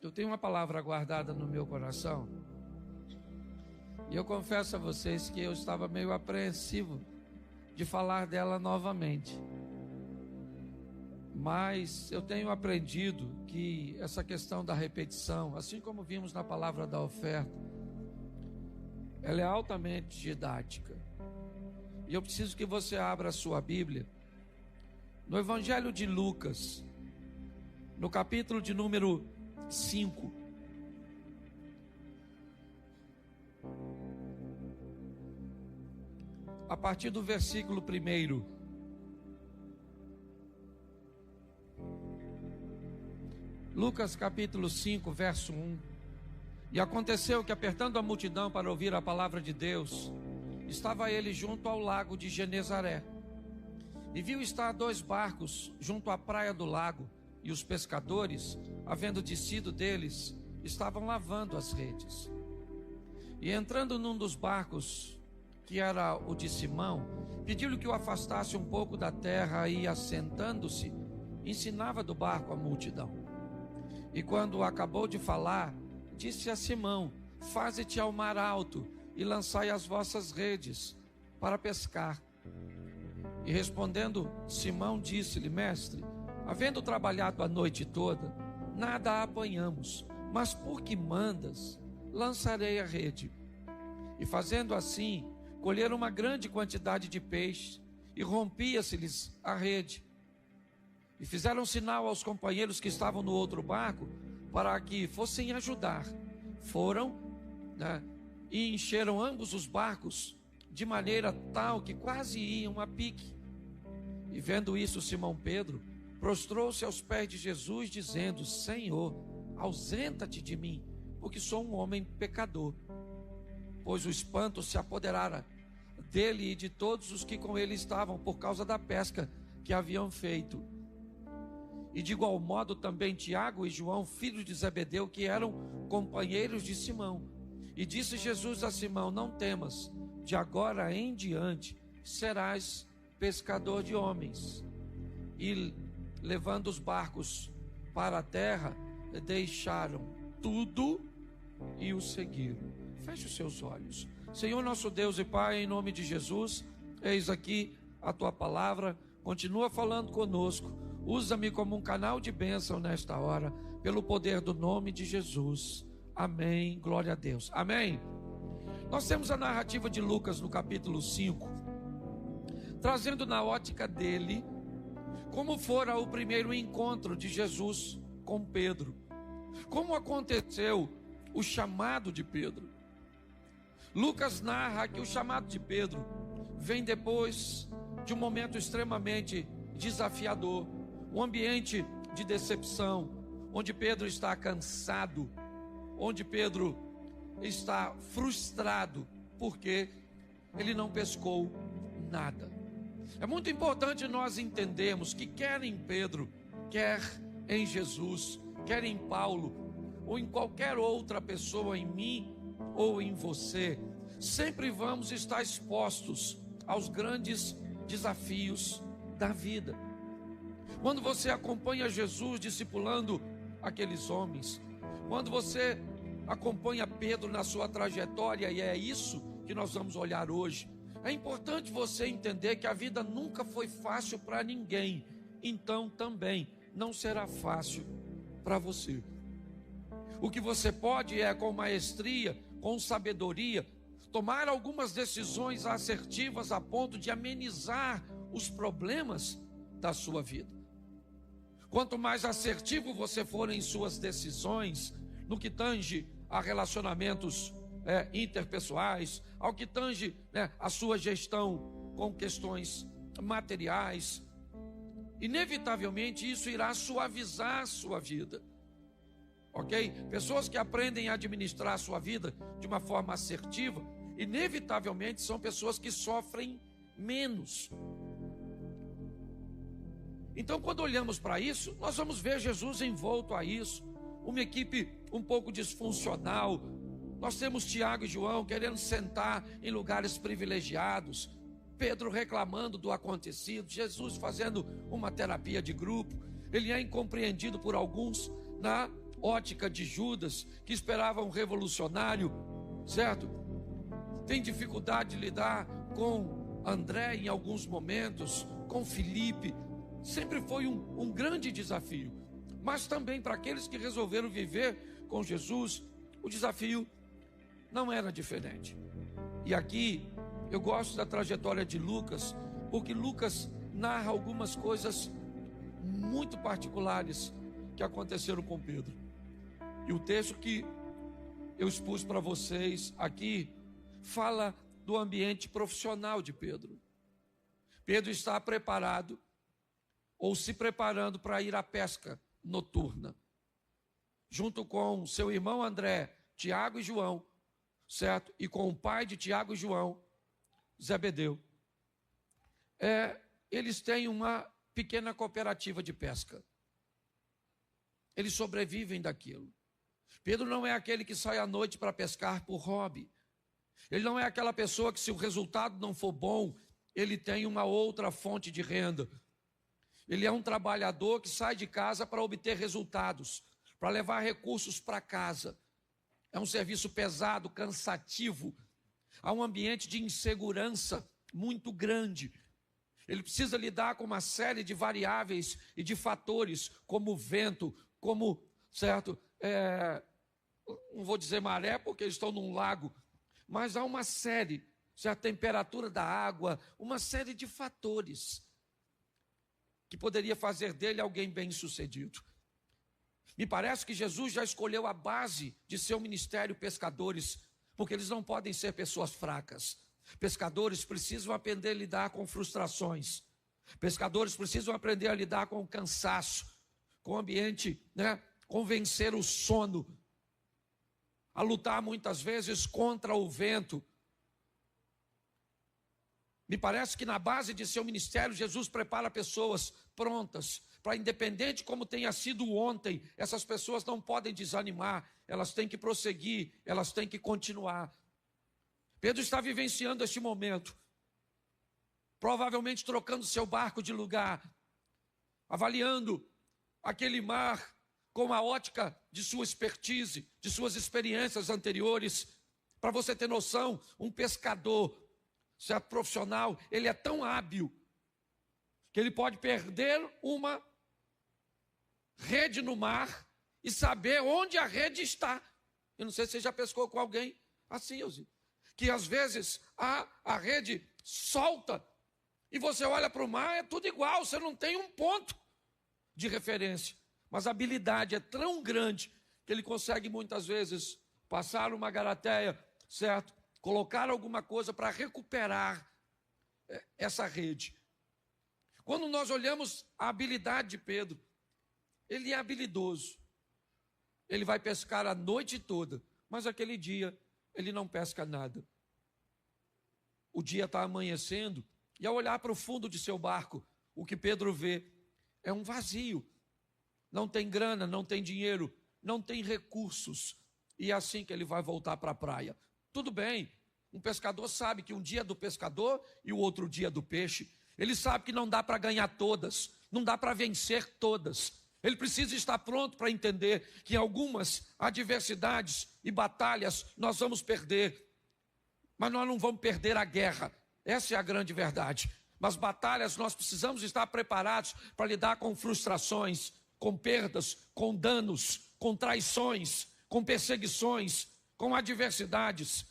Eu tenho uma palavra guardada no meu coração, e eu confesso a vocês que eu estava meio apreensivo de falar dela novamente. Mas eu tenho aprendido que essa questão da repetição, assim como vimos na palavra da oferta, ela é altamente didática. E eu preciso que você abra a sua Bíblia no Evangelho de Lucas, no capítulo de número 5. A partir do versículo 1. Lucas capítulo 5, verso 1. E aconteceu que, apertando a multidão para ouvir a palavra de Deus, estava ele junto ao lago de Genezaré. E viu estar 2 barcos junto à praia do lago, e os pescadores, havendo descido deles, estavam lavando as redes. E entrando num dos barcos, que era o de Simão, pediu-lhe que o afastasse um pouco da terra, e, assentando-se, ensinava do barco a multidão. E quando acabou de falar, disse a Simão: faze-te ao mar alto, e lançai as vossas redes para pescar. E respondendo Simão, disse-lhe: mestre, havendo trabalhado a noite toda, nada apanhamos, mas por que mandas, lançarei a rede. E fazendo assim, colheram uma grande quantidade de peixe, e rompia-se-lhes a rede. E fizeram sinal aos companheiros que estavam no outro barco, para que fossem ajudar. Foram, e encheram ambos os barcos, de maneira tal que quase iam a pique. E vendo isso, Simão Pedro prostrou-se aos pés de Jesus, dizendo: Senhor, ausenta-te de mim, porque sou um homem pecador. Pois o espanto se apoderara dele e de todos os que com ele estavam, por causa da pesca que haviam feito. E de igual modo também Tiago e João, filhos de Zebedeu, que eram companheiros de Simão. E disse Jesus a Simão: não temas, de agora em diante serás pescador de homens. E levando os barcos para a terra, deixaram tudo e o seguiram. Feche os seus olhos. Senhor nosso Deus e Pai, em nome de Jesus, eis aqui a tua palavra, continua falando conosco. Usa-me como um canal de bênção nesta hora, pelo poder do nome de Jesus. Amém, glória a Deus. Amém. Nós temos a narrativa de Lucas no capítulo 5, trazendo na ótica dele como fora o primeiro encontro de Jesus com Pedro, como aconteceu o chamado de Pedro. Lucas narra que o chamado de Pedro vem depois de um momento extremamente desafiador, um ambiente de decepção, onde Pedro está cansado, onde Pedro está frustrado, porque ele não pescou nada. É muito importante nós entendermos que quer em Pedro, quer em Jesus, quer em Paulo, ou em qualquer outra pessoa, em mim ou em você, sempre vamos estar expostos aos grandes desafios da vida. Quando você acompanha Jesus discipulando aqueles homens, quando você acompanha Pedro na sua trajetória, e é isso que nós vamos olhar hoje, é importante você entender que a vida nunca foi fácil para ninguém, então também não será fácil para você. O que você pode é, com maestria, com sabedoria, tomar algumas decisões assertivas a ponto de amenizar os problemas da sua vida. Quanto mais assertivo você for em suas decisões, no que tange a relacionamentos interpessoais, ao que tange a sua gestão com questões materiais, inevitavelmente isso irá suavizar a sua vida. Ok? Pessoas que aprendem a administrar a sua vida de uma forma assertiva, inevitavelmente são pessoas que sofrem menos. Então, quando olhamos para isso, nós vamos ver Jesus envolto a isso, uma equipe um pouco disfuncional. Nós temos Tiago e João querendo sentar em lugares privilegiados, Pedro reclamando do acontecido, Jesus fazendo uma terapia de grupo. Ele é incompreendido por alguns ótica de Judas, que esperava um revolucionário, certo? Tem dificuldade de lidar com André em alguns momentos, com Filipe. Sempre foi um grande desafio. Mas também para aqueles que resolveram viver com Jesus, o desafio não era diferente. E aqui eu gosto da trajetória de Lucas, porque Lucas narra algumas coisas muito particulares que aconteceram com Pedro. E o texto que eu expus para vocês aqui fala do ambiente profissional de Pedro. Pedro está preparado ou se preparando para ir à pesca noturna, junto com seu irmão André, Tiago e João, certo? E com o pai de Tiago e João, Zebedeu. Eles têm uma pequena cooperativa de pesca. Eles sobrevivem daquilo. Pedro não é aquele que sai à noite para pescar por hobby. Ele não é aquela pessoa que, se o resultado não for bom, ele tem uma outra fonte de renda. Ele é um trabalhador que sai de casa para obter resultados, para levar recursos para casa. É um serviço pesado, cansativo. Há um ambiente de insegurança muito grande. Ele precisa lidar com uma série de variáveis e de fatores, como o vento, como, certo, não vou dizer maré, porque eles estão num lago, mas há uma série, a temperatura da água, uma série de fatores que poderia fazer dele alguém bem-sucedido. Me parece que Jesus já escolheu a base de seu ministério pescadores, porque eles não podem ser pessoas fracas. Pescadores precisam aprender a lidar com frustrações. Pescadores precisam aprender a lidar com o cansaço, com o ambiente, com vencer o sono, a lutar muitas vezes contra o vento. Me parece que na base de seu ministério, Jesus prepara pessoas prontas, para independente como tenha sido ontem, essas pessoas não podem desanimar, elas têm que prosseguir, elas têm que continuar. Pedro está vivenciando este momento, provavelmente trocando seu barco de lugar, avaliando aquele mar com a ótica de sua expertise, de suas experiências anteriores. Para você ter noção, um pescador, certo, profissional, ele é tão hábil que ele pode perder uma rede no mar e saber onde a rede está. Eu não sei se você já pescou com alguém assim, Elzinho, que às vezes a rede solta e você olha para o mar, é tudo igual, você não tem um ponto de referência. Mas a habilidade é tão grande que ele consegue muitas vezes passar uma garateia, certo? Colocar alguma coisa para recuperar essa rede. Quando nós olhamos a habilidade de Pedro, ele é habilidoso. Ele vai pescar a noite toda, mas aquele dia ele não pesca nada. O dia está amanhecendo e ao olhar para o fundo de seu barco, o que Pedro vê é um vazio. Não tem grana, não tem dinheiro, não tem recursos. E é assim que ele vai voltar para a praia. Tudo bem, um pescador sabe que um dia é do pescador e o outro dia é do peixe. Ele sabe que não dá para ganhar todas, não dá para vencer todas. Ele precisa estar pronto para entender que em algumas adversidades e batalhas nós vamos perder. Mas nós não vamos perder a guerra. Essa é a grande verdade. Mas batalhas nós precisamos estar preparados para lidar com frustrações, com perdas, com danos, com traições, com perseguições, com adversidades.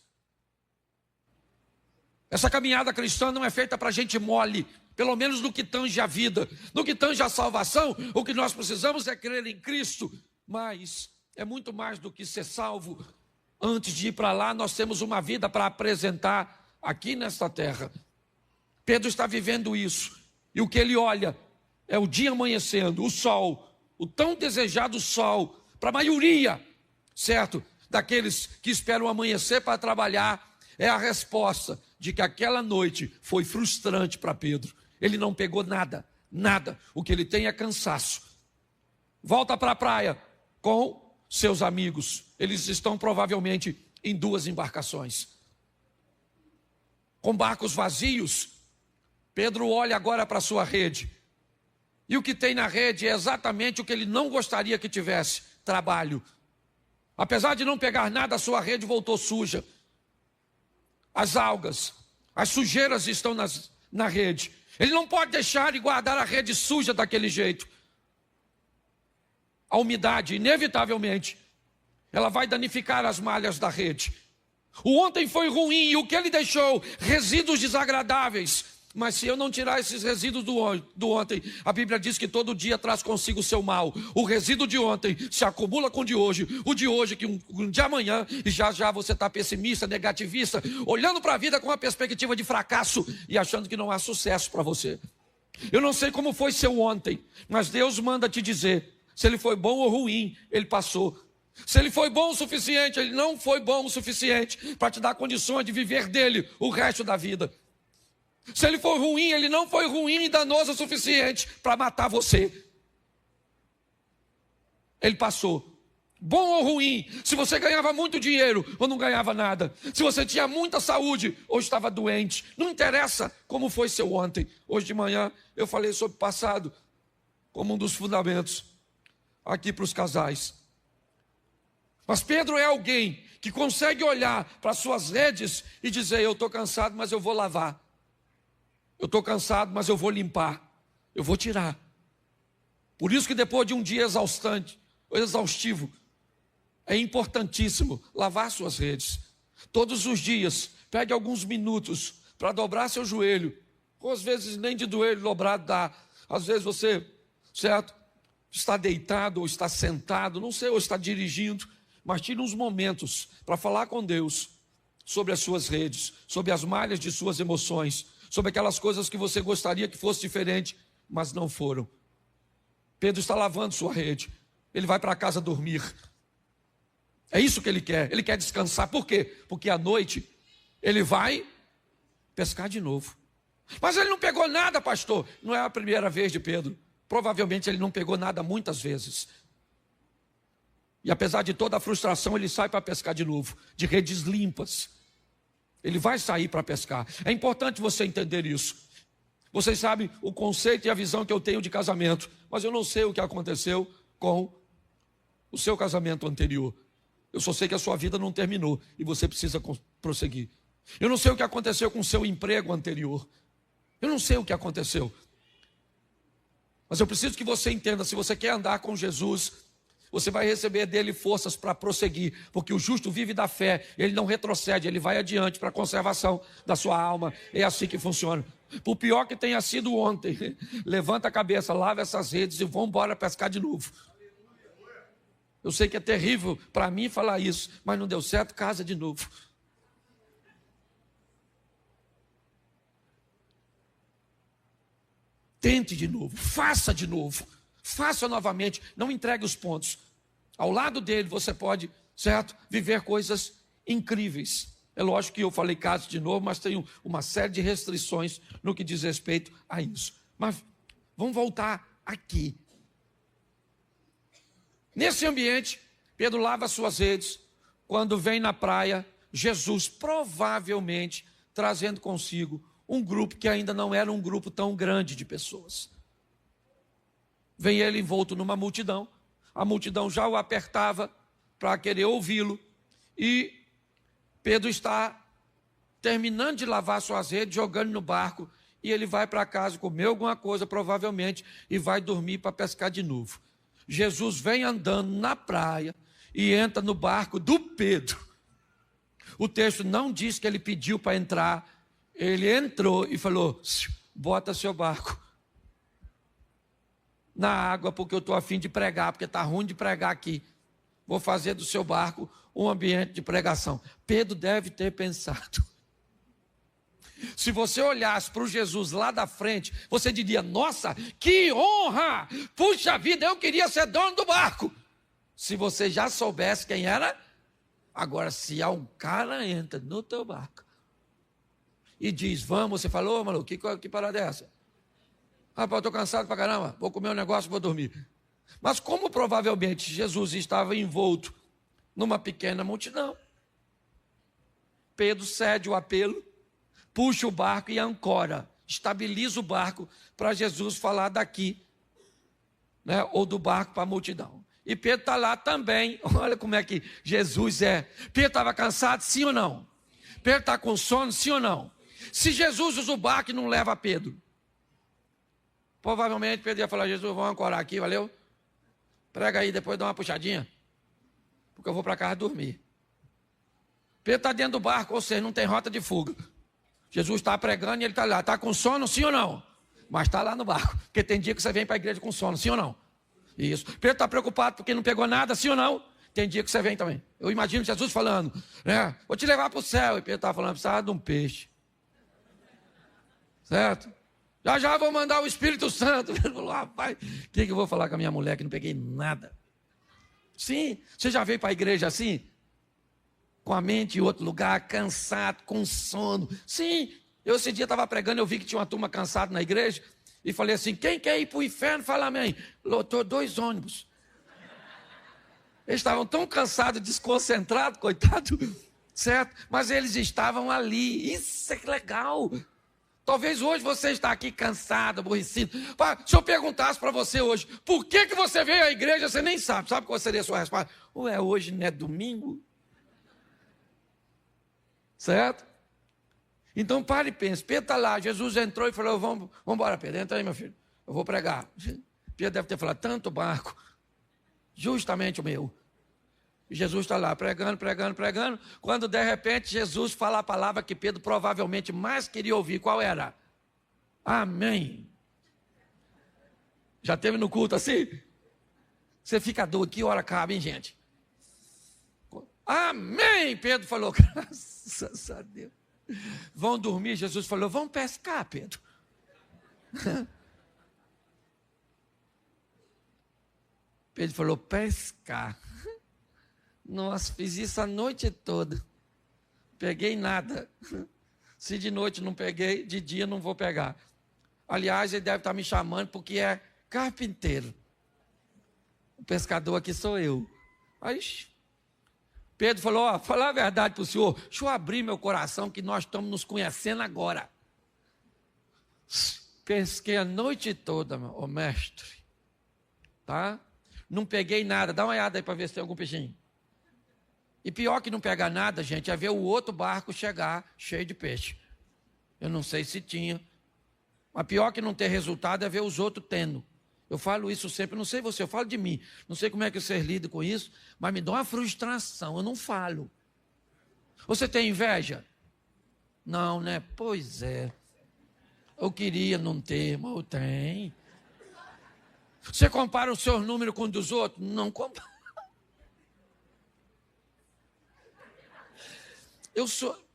Essa caminhada cristã não é feita para gente mole, pelo menos no que tange a vida. No que tange a salvação, o que nós precisamos é crer em Cristo. Mas é muito mais do que ser salvo. Antes de ir para lá, nós temos uma vida para apresentar aqui nesta terra. Pedro está vivendo isso. E o que ele olha é o dia amanhecendo, o sol, o tão desejado sol, para a maioria, certo, daqueles que esperam amanhecer para trabalhar, é a resposta de que aquela noite foi frustrante para Pedro. Ele não pegou nada, nada. O que ele tem é cansaço. Volta para a praia com seus amigos. Eles estão provavelmente em 2 embarcações. Com barcos vazios, Pedro olha agora para a sua rede. E o que tem na rede é exatamente o que ele não gostaria que tivesse. trabalho. Apesar de não pegar nada, a sua rede voltou suja. As algas, as sujeiras estão na rede. Ele não pode deixar e guardar a rede suja daquele jeito. A umidade, inevitavelmente, ela vai danificar as malhas da rede. O ontem foi ruim e o que ele deixou? Resíduos desagradáveis. Mas se eu não tirar esses resíduos do ontem, a Bíblia diz que todo dia traz consigo o seu mal. O resíduo de ontem se acumula com o de hoje que um de amanhã, e já você está pessimista, negativista, olhando para a vida com uma perspectiva de fracasso e achando que não há sucesso para você. Eu não sei como foi seu ontem, mas Deus manda te dizer, se ele foi bom ou ruim, ele passou. Se ele foi bom o suficiente, ele não foi bom o suficiente para te dar condições de viver dele o resto da vida. Se ele for ruim, ele não foi ruim e danoso o suficiente para matar você. Ele passou. Bom ou ruim, se você ganhava muito dinheiro ou não ganhava nada, se você tinha muita saúde ou estava doente, não interessa como foi seu ontem. Hoje de manhã eu falei sobre o passado como um dos fundamentos aqui para os casais. Mas Pedro é alguém que consegue olhar para suas redes e dizer, eu estou cansado, mas eu vou lavar. Eu estou cansado, mas eu vou limpar. Eu vou tirar. Por isso que depois de um dia exaustivo, é importantíssimo lavar suas redes. Todos os dias, pegue alguns minutos para dobrar seu joelho. Ou às vezes nem de joelho dobrado dá. Às vezes você, certo, está deitado ou está sentado, não sei, ou está dirigindo. Mas tire uns momentos para falar com Deus sobre as suas redes, sobre as malhas de suas emoções, sobre aquelas coisas que você gostaria que fosse diferente, mas não foram. Pedro está lavando sua rede. Ele vai para casa dormir. É isso que ele quer descansar. Por quê? Porque à noite ele vai pescar de novo. Mas ele não pegou nada, pastor. Não é a primeira vez de Pedro. Provavelmente ele não pegou nada muitas vezes. E apesar de toda a frustração, ele sai para pescar de novo, de redes limpas. Ele vai sair para pescar. É importante você entender isso. Vocês sabem o conceito e a visão que eu tenho de casamento, mas eu não sei o que aconteceu com o seu casamento anterior. Eu só sei que a sua vida não terminou e você precisa prosseguir. Eu não sei o que aconteceu com o seu emprego anterior. Eu não sei o que aconteceu. Mas eu preciso que você entenda, se você quer andar com Jesus, você vai receber dele forças para prosseguir, porque o justo vive da fé, ele não retrocede, ele vai adiante para a conservação da sua alma. É assim que funciona. Por pior que tenha sido ontem, levanta a cabeça, lava essas redes e vamos embora pescar de novo. Eu sei que é terrível para mim falar isso, mas não deu certo, casa de novo. Tente de novo, faça de novo. Faça novamente, não entregue os pontos. Ao lado dele você pode, certo, viver coisas incríveis. É lógico que eu falei caso de novo, mas tenho uma série de restrições no que diz respeito a isso. Mas vamos voltar aqui. Nesse ambiente, Pedro lava suas redes. Quando vem na praia, Jesus provavelmente trazendo consigo um grupo que ainda não era um grupo tão grande de pessoas. Vem ele envolto numa multidão, a multidão já o apertava para querer ouvi-lo, e Pedro está terminando de lavar suas redes, jogando no barco, e ele vai para casa comer alguma coisa, provavelmente, e vai dormir para pescar de novo. Jesus vem andando na praia e entra no barco do Pedro. O texto não diz que ele pediu para entrar, ele entrou e falou, bota seu barco na água, porque eu estou a fim de pregar, porque está ruim de pregar aqui. Vou fazer do seu barco um ambiente de pregação. Pedro deve ter pensado. Se você olhasse para o Jesus lá da frente, você diria, nossa, que honra! Puxa vida, eu queria ser dono do barco. Se você já soubesse quem era, agora se há um cara entra no teu barco e diz, vamos, você falou, maluco, que parada é essa? Rapaz, eu estou cansado pra caramba, vou comer um negócio e vou dormir. Mas como provavelmente Jesus estava envolto numa pequena multidão, Pedro cede o apelo, puxa o barco e ancora, estabiliza o barco para Jesus falar daqui, né, ou do barco para a multidão. E Pedro está lá também. Olha como é que Jesus é. Pedro estava cansado, sim ou não? Pedro está com sono, sim ou não? Se Jesus usa o barco e não leva Pedro, provavelmente Pedro ia falar: Jesus, vamos ancorar aqui, valeu? Prega aí, depois dá uma puxadinha, porque eu vou para casa dormir. Pedro está dentro do barco, ou seja, não tem rota de fuga. Jesus está pregando e ele está lá. Está com sono, sim ou não? Mas está lá no barco, porque tem dia que você vem para a igreja com sono, sim ou não? Isso. Pedro está preocupado porque não pegou nada, sim ou não? Tem dia que você vem também. Eu imagino Jesus falando, né? Vou te levar para o céu. E Pedro estava falando: precisava de um peixe. Certo? Já já vou mandar o Espírito Santo. Ele falou: rapaz, o que eu vou falar com a minha mulher que não peguei nada? Sim, você já veio para a igreja assim? Com a mente em outro lugar, cansado, com sono. Sim, eu esse dia estava pregando, eu vi que tinha uma turma cansada na igreja, e falei assim: quem quer ir para o inferno? Fala amém. Lotou 2 ônibus. Eles estavam tão cansados, desconcentrados, coitado, certo? Mas eles estavam ali. Isso é legal. Talvez hoje você está aqui cansado, aborrecido. Se eu perguntasse para você hoje, por que você veio à igreja, você nem sabe. Sabe qual seria a sua resposta? Ué, hoje não é domingo? Certo? Então pare e pense. Pedro está lá, Jesus entrou e falou: vamos embora, Pedro, entra aí, meu filho, eu vou pregar. Pedro deve ter falado: tanto barco, justamente o meu. E Jesus está lá pregando. Quando de repente Jesus fala a palavra que Pedro provavelmente mais queria ouvir. Qual era? Amém. Já teve no culto assim? Você fica doido, que hora acaba, hein, gente? Amém, Pedro falou. Graças a Deus. Vão dormir, Jesus falou: vamos pescar, Pedro. Pedro falou: pescar. Nossa, fiz isso a noite toda. Peguei nada. Se de noite não peguei, de dia não vou pegar. Aliás, ele deve estar me chamando porque é carpinteiro. O pescador aqui sou eu. Aí Pedro falou: ó, falar a verdade para o senhor, deixa eu abrir meu coração que nós estamos nos conhecendo agora. Pesquei a noite toda, ô mestre. Tá? Não peguei nada. Dá uma olhada aí para ver se tem algum peixinho. E pior que não pegar nada, gente, é ver o outro barco chegar cheio de peixe. Eu não sei se tinha. Mas pior que não ter resultado é ver os outros tendo. Eu falo isso sempre, não sei você, eu falo de mim. Não sei como é que vocês lidam com isso, mas me dá uma frustração, eu não falo. Você tem inveja? Não, né? Pois é. Eu queria não ter, mas eu tenho. Você compara o seu número com o dos outros? Não compara.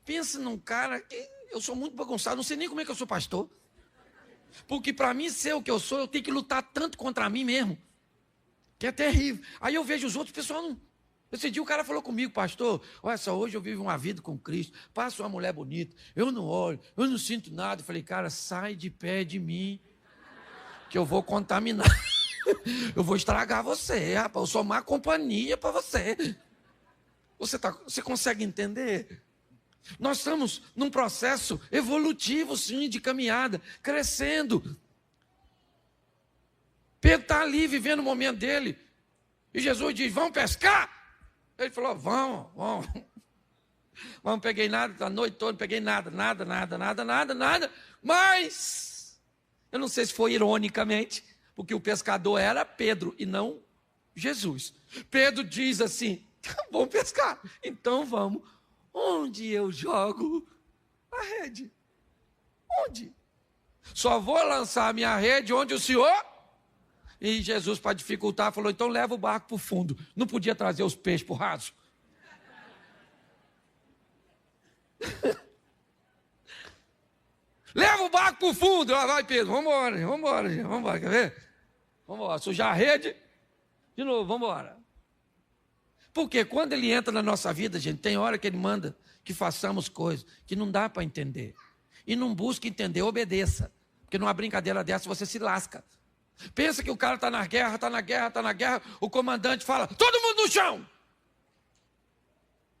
Pensa num cara que eu sou muito bagunçado, não sei nem como é que eu sou pastor. Porque para mim ser o que eu sou, eu tenho que lutar tanto contra mim mesmo, que é terrível. Aí eu vejo os outros, pessoal não... Esse dia o cara falou comigo: pastor, olha só, hoje eu vivo uma vida com Cristo, passo uma mulher bonita, eu não olho, eu não sinto nada. Eu falei: cara, sai de pé de mim, que eu vou contaminar. Eu vou estragar você, rapaz, eu sou má companhia para você. Você consegue entender? Nós estamos num processo evolutivo, sim, de caminhada, crescendo. Pedro está ali vivendo o momento dele. E Jesus diz: vamos pescar? Ele falou: vamos. Não peguei nada, a noite toda não peguei nada. Mas, eu não sei se foi ironicamente, porque o pescador era Pedro e não Jesus. Pedro diz assim: vamos pescar, então vamos. Onde eu jogo a rede? Onde? Só vou lançar a minha rede onde o senhor... E Jesus, para dificultar, falou: então leva o barco para o fundo. Não podia trazer os peixes para o raso? Leva o barco para o fundo. Vai, Pedro, vamos embora, quer ver? Vamos embora, sujar a rede. De novo, vamos embora. Porque quando ele entra na nossa vida, gente, tem hora que ele manda que façamos coisas que não dá para entender. E não busca entender, obedeça. Porque numa brincadeira dessa você se lasca. Pensa que o cara está na guerra, o comandante fala: todo mundo no chão.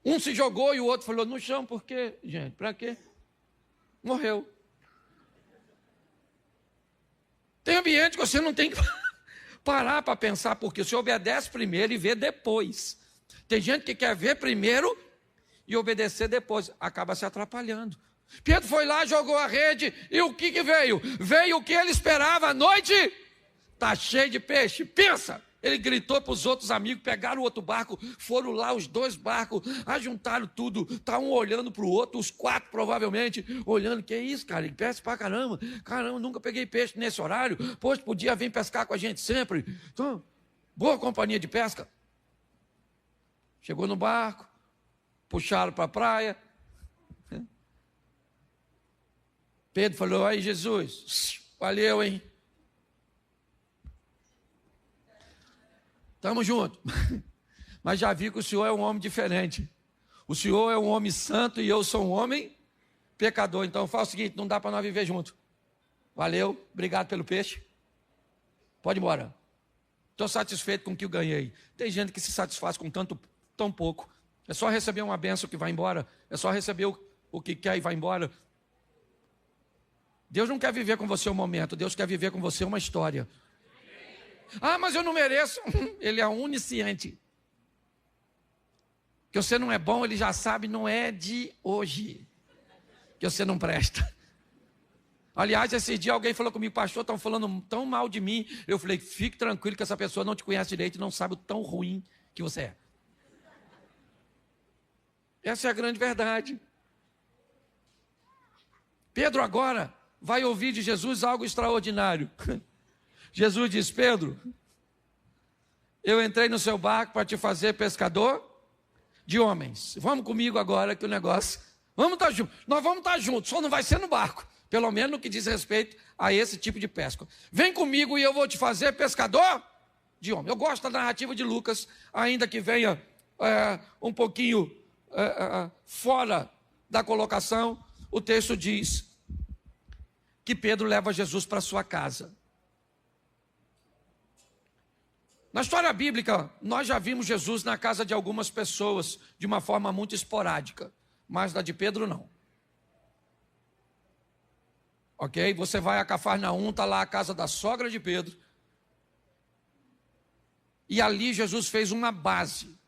Um se jogou e o outro falou: no chão, por quê, gente? Para quê? Morreu. Tem ambiente que você não tem que parar para pensar, porque você obedece primeiro e vê depois. Tem gente que quer ver primeiro e obedecer depois, acaba se atrapalhando. Pedro foi lá, jogou a rede, e o que veio? Veio o que ele esperava, a noite está cheia de peixe. Pensa, ele gritou para os outros amigos, pegaram o outro barco, foram lá os 2 barcos, ajuntaram tudo, está um olhando para o outro, os 4 provavelmente, olhando, que é isso, cara, ele pesca para caramba, nunca peguei peixe nesse horário, poxa, podia vir pescar com a gente sempre. Então, boa companhia de pesca. Chegou no barco, puxaram para a praia. Pedro falou, aí Jesus, valeu, hein? Estamos juntos. Mas já vi que o senhor é um homem diferente. O senhor é um homem santo e eu sou um homem pecador. Então faz o seguinte, não dá para nós viver junto. Valeu, obrigado pelo peixe. Pode ir embora. Estou satisfeito com o que eu ganhei. Tem gente que se satisfaz com tão pouco. É só receber uma bênção que vai embora. É só receber o que quer e vai embora. Deus não quer viver com você um momento. Deus quer viver com você uma história. Ah, mas eu não mereço. Ele é onisciente. Que você não é bom, ele já sabe, não é de hoje. Que você não presta. Aliás, esse dia alguém falou comigo, pastor, estão falando tão mal de mim. Eu falei, fique tranquilo que essa pessoa não te conhece direito e não sabe o tão ruim que você é. Essa é a grande verdade. Pedro agora vai ouvir de Jesus algo extraordinário. Jesus diz, Pedro, eu entrei no seu barco para te fazer pescador de homens. Vamos comigo agora que o negócio... Vamos estar juntos. Nós vamos estar juntos, só não vai ser no barco. Pelo menos no que diz respeito a esse tipo de pesca. Vem comigo e eu vou te fazer pescador de homens. Eu gosto da narrativa de Lucas, ainda que venha um pouquinho fora da colocação. O texto diz que Pedro leva Jesus para sua casa. Na história bíblica, nós já vimos Jesus na casa de algumas pessoas, de uma forma muito esporádica, mas na de Pedro não. Ok? Você vai a Cafarnaum, está lá a casa da sogra de Pedro, e ali Jesus fez uma base.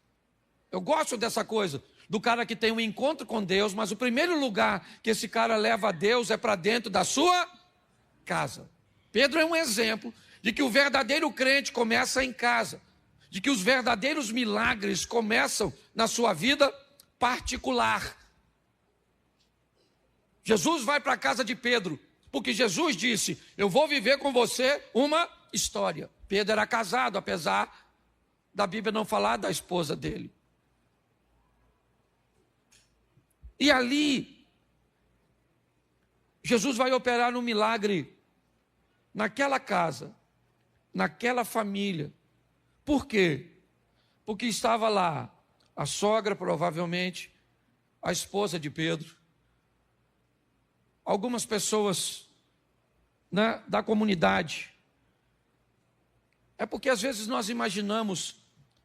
Eu gosto dessa coisa, do cara que tem um encontro com Deus, mas o primeiro lugar que esse cara leva a Deus é para dentro da sua casa. Pedro é um exemplo de que o verdadeiro crente começa em casa, de que os verdadeiros milagres começam na sua vida particular. Jesus vai para a casa de Pedro, porque Jesus disse, eu vou viver com você uma história. Pedro era casado, apesar da Bíblia não falar da esposa dele. E ali, Jesus vai operar um milagre naquela casa, naquela família. Por quê? Porque estava lá a sogra, provavelmente, a esposa de Pedro, algumas pessoas, né, da comunidade. É porque às vezes nós imaginamos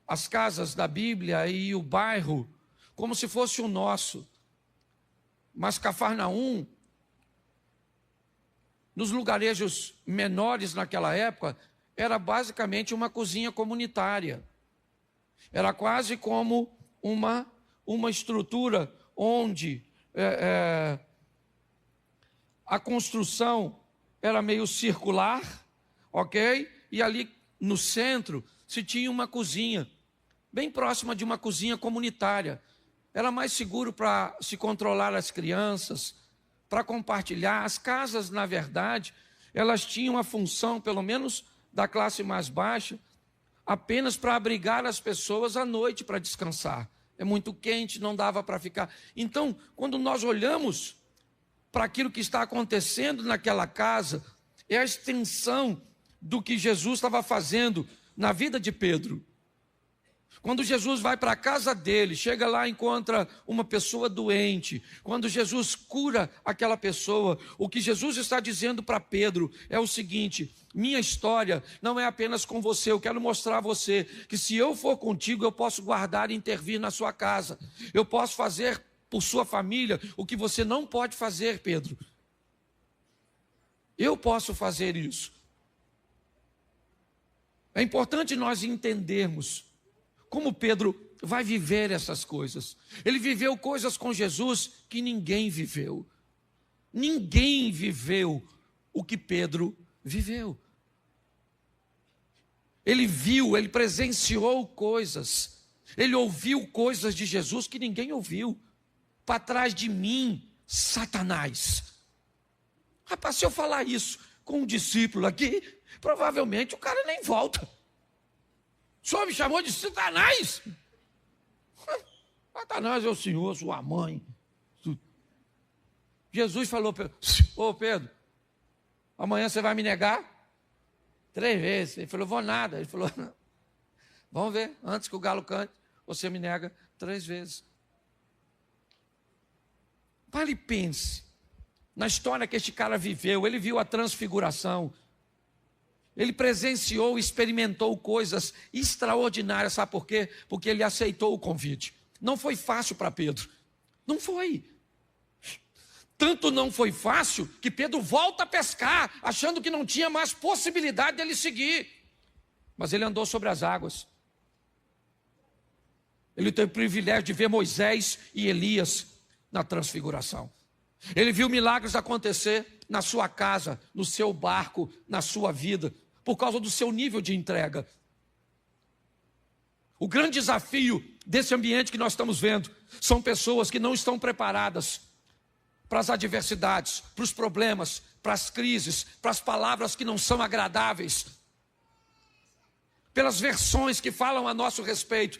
as casas da Bíblia e o bairro como se fosse o nosso. Mas Cafarnaum, nos lugarejos menores naquela época, era basicamente uma cozinha comunitária. Era quase como uma estrutura onde a construção era meio circular, ok? E ali no centro se tinha uma cozinha, bem próxima de uma cozinha comunitária. Era mais seguro para se controlar as crianças, para compartilhar. As casas, na verdade, elas tinham a função, pelo menos da classe mais baixa, apenas para abrigar as pessoas à noite para descansar. É muito quente, não dava para ficar. Então, quando nós olhamos para aquilo que está acontecendo naquela casa, é a extensão do que Jesus estava fazendo na vida de Pedro. Quando Jesus vai para a casa dele, chega lá e encontra uma pessoa doente. Quando Jesus cura aquela pessoa, o que Jesus está dizendo para Pedro é o seguinte: minha história não é apenas com você, eu quero mostrar a você que se eu for contigo, eu posso guardar e intervir na sua casa. Eu posso fazer por sua família o que você não pode fazer, Pedro. Eu posso fazer isso. É importante nós entendermos como Pedro vai viver essas coisas. Ele viveu coisas com Jesus que ninguém viveu. Ninguém viveu o que Pedro viveu. Ele viu, ele presenciou coisas. Ele ouviu coisas de Jesus que ninguém ouviu. Para trás de mim, Satanás. Rapaz, se eu falar isso com um discípulo aqui, provavelmente o cara nem volta. O senhor me chamou de Satanás? Satanás é o senhor, sua mãe. Jesus falou, ô Pedro, amanhã você vai me negar? 3 vezes. Ele falou, vou nada. Ele falou, vamos ver, antes que o galo cante, você me nega 3 vezes. Pare e pense na história que este cara viveu. Ele viu a transfiguração. Ele presenciou, experimentou coisas extraordinárias. Sabe por quê? Porque ele aceitou o convite. Não foi fácil para Pedro. Não foi. Tanto não foi fácil que Pedro volta a pescar, achando que não tinha mais possibilidade dele seguir. Mas ele andou sobre as águas. Ele teve o privilégio de ver Moisés e Elias na transfiguração. Ele viu milagres acontecer na sua casa, no seu barco, na sua vida, por causa do seu nível de entrega. O grande desafio desse ambiente que nós estamos vendo são pessoas que não estão preparadas para as adversidades, para os problemas, para as crises, para as palavras que não são agradáveis, pelas versões que falam a nosso respeito,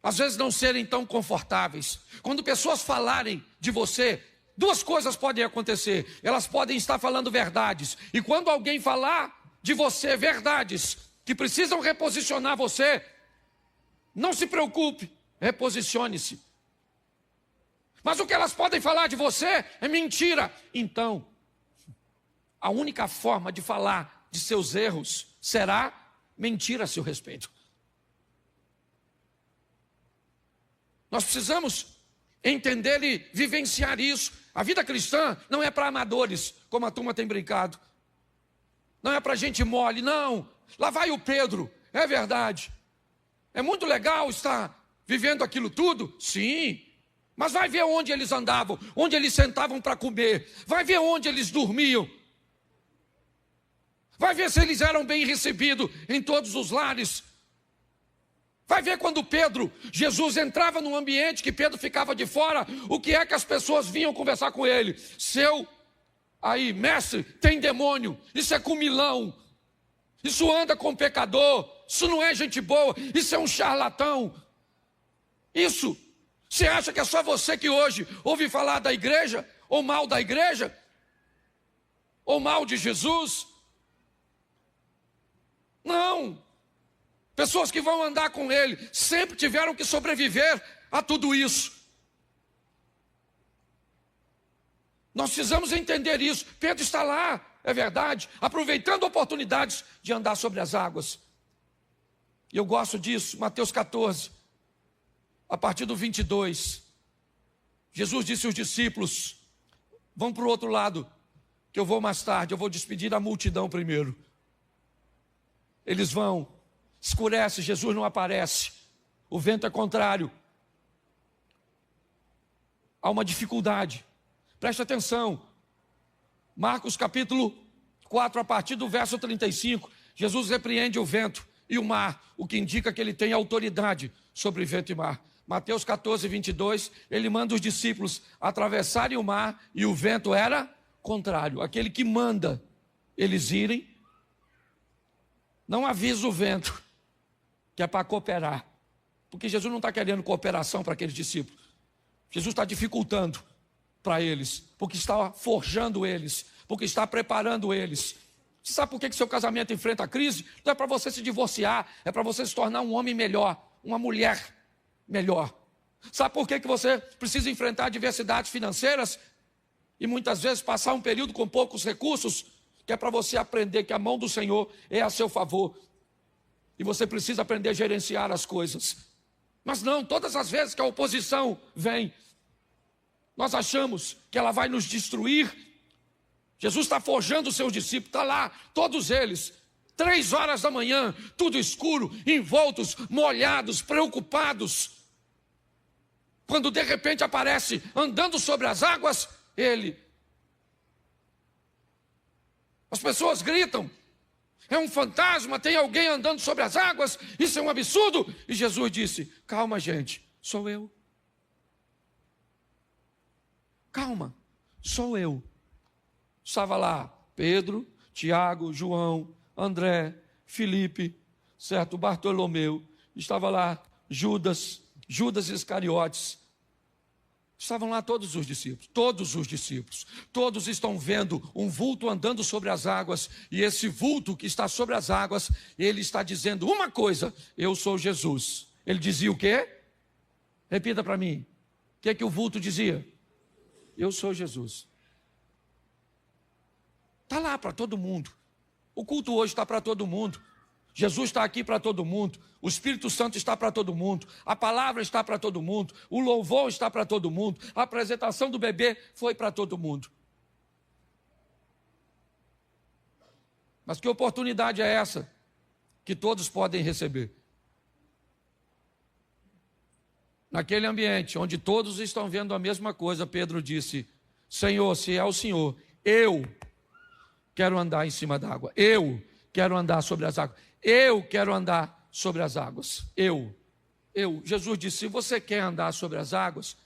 às vezes não serem tão confortáveis. Quando pessoas falarem de você, 2 coisas podem acontecer. Elas podem estar falando verdades, e quando alguém falar de você verdades que precisam reposicionar você, não se preocupe, reposicione-se. Mas o que elas podem falar de você é mentira. Então, a única forma de falar de seus erros será mentir a seu respeito. Nós precisamos entender e vivenciar isso. A vida cristã não é para amadores, como a turma tem brincado. Não é para gente mole, não. Lá vai o Pedro, é verdade. É muito legal estar vivendo aquilo tudo? Sim. Mas vai ver onde eles andavam, onde eles sentavam para comer. Vai ver onde eles dormiam. Vai ver se eles eram bem recebidos em todos os lares. Vai ver quando Jesus entrava num ambiente que Pedro ficava de fora, o que é que as pessoas vinham conversar com ele? Mestre, tem demônio, isso é comilão, isso anda com pecador, isso não é gente boa, isso é um charlatão. Isso, você acha que é só você que hoje ouve falar da igreja, ou mal da igreja, ou mal de Jesus? Não. Pessoas que vão andar com ele sempre tiveram que sobreviver a tudo isso. Nós precisamos entender isso. Pedro está lá, é verdade, aproveitando oportunidades de andar sobre as águas. E eu gosto disso, Mateus 14, a partir do 22. Jesus disse aos discípulos, vão para o outro lado, que eu vou mais tarde, eu vou despedir a multidão primeiro. Eles vão, escurece, Jesus não aparece, o vento é contrário, há uma dificuldade. Preste atenção, Marcos capítulo 4, a partir do verso 35, Jesus repreende o vento e o mar, o que indica que ele tem autoridade sobre vento e mar. Mateus 14, 22, ele manda os discípulos atravessarem o mar e o vento era contrário. Aquele que manda eles irem, não avisa o vento, que é para cooperar, porque Jesus não está querendo cooperação para aqueles discípulos. Jesus está dificultando para eles, porque está forjando eles, porque está preparando eles. Você sabe por que seu casamento enfrenta a crise? Não é para você se divorciar, é para você se tornar um homem melhor, uma mulher melhor. Sabe por que você precisa enfrentar adversidades financeiras e muitas vezes passar um período com poucos recursos? Que é para você aprender que a mão do Senhor é a seu favor. E você precisa aprender a gerenciar as coisas. Mas não, todas as vezes que a oposição vem, nós achamos que ela vai nos destruir. Jesus está forjando os seus discípulos, está lá, todos eles. 3 horas da manhã, tudo escuro, envoltos, molhados, preocupados. Quando de repente aparece andando sobre as águas, ele. As pessoas gritam: é um fantasma, tem alguém andando sobre as águas, isso é um absurdo. E Jesus disse: calma, gente, sou eu. Calma, sou eu. Estava lá Pedro, Tiago, João, André, Filipe, certo, Bartolomeu. Estava lá Judas Iscariotes. Estavam lá todos os discípulos. Todos estão vendo um vulto andando sobre as águas. E esse vulto que está sobre as águas, ele está dizendo uma coisa: eu sou Jesus. Ele dizia o quê? Repita para mim. O que o vulto dizia? Eu sou Jesus. Está lá para todo mundo. O culto hoje está para todo mundo. Jesus está aqui para todo mundo. O Espírito Santo está para todo mundo. A palavra está para todo mundo. O louvor está para todo mundo. A apresentação do bebê foi para todo mundo. Mas que oportunidade é essa que todos podem receber? Naquele ambiente onde todos estão vendo a mesma coisa, Pedro disse: Senhor, se é o Senhor, eu quero andar em cima da água. Eu quero andar sobre as águas. Eu quero andar sobre as águas. Jesus disse: se você quer andar sobre as águas,